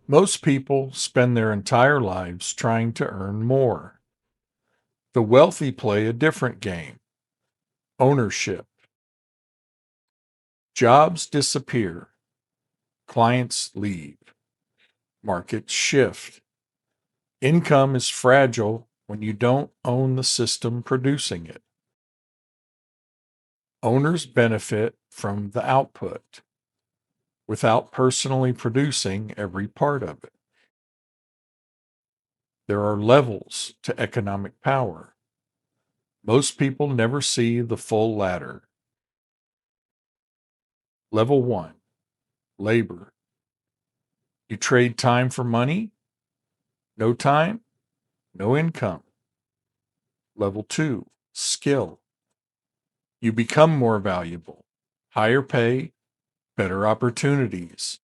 Most people spend their entire lives trying to earn more. The wealthy play a different game: ownership. Jobs disappear, clients leave, markets shift. Income is fragile when you don't own the system producing it. Owners benefit from the output without personally producing every part of it. There are levels to economic power. Most people never see the full ladder. Level 1: labor. You trade time for money? No time, no income. Level 2: skill. You become more valuable, higher pay, better opportunities,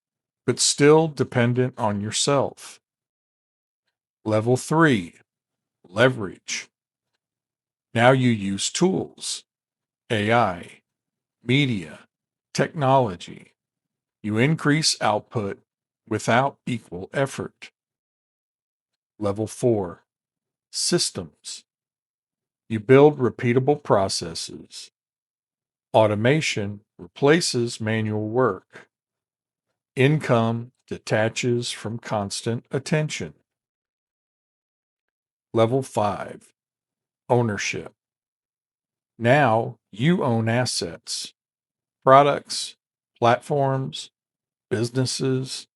but still dependent on yourself. Level 3: leverage. Now you use tools, AI, media, technology. You increase output without equal effort. Level 4: systems. You build repeatable processes. Automation replaces manual work. Income detaches from constant attention. Level 5: ownership. Now you own assets, products, platforms, businesses,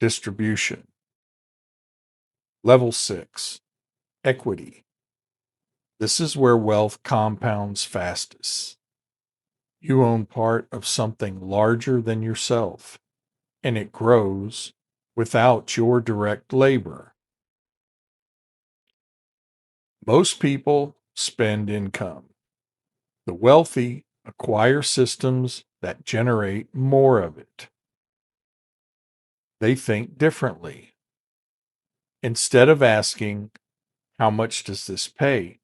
distribution. Level 6: equity. This is where wealth compounds fastest. You own part of something larger than yourself, and it grows without your direct labor. Most people spend income. The wealthy acquire systems that generate more of it. They think differently. Instead of asking, "How much does this pay?"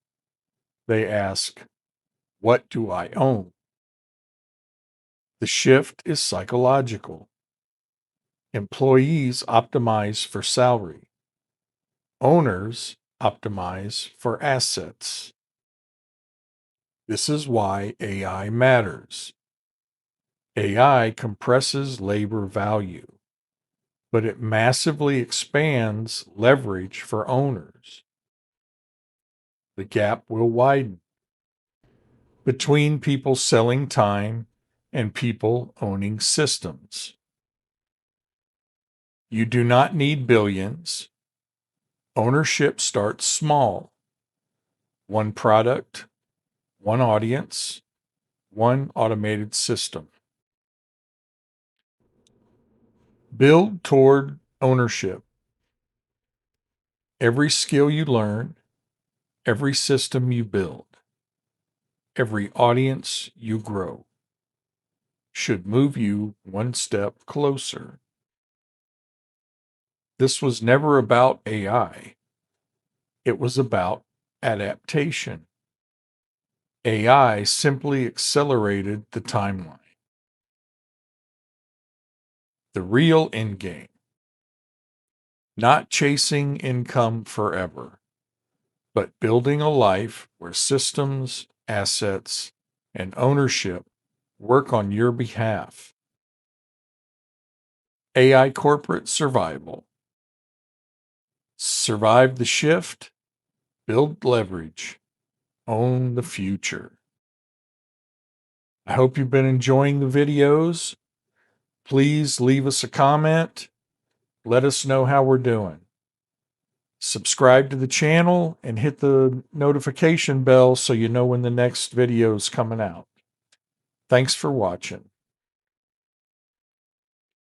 they ask, "What do I own?" The shift is psychological. Employees optimize for salary. Owners optimize for assets. This is why AI matters. AI compresses labor value, but it massively expands leverage for owners. The gap will widen between people selling time and people owning systems. You do not need billions. Ownership starts small: one product, one audience, one automated system. Build toward ownership. Every skill you learn, every system you build, every audience you grow should move you one step closer. This was never about AI. It was about adaptation. AI simply accelerated the timeline. The real endgame: not chasing income forever, but building a life where systems, assets, and ownership work on your behalf. AI corporate survival. Survive the shift, build leverage, own the future. I hope you've been enjoying the videos. Please leave us a comment. Let us know how we're doing. Subscribe to the channel and hit the notification bell so you know when the next video is coming out. Thanks for watching.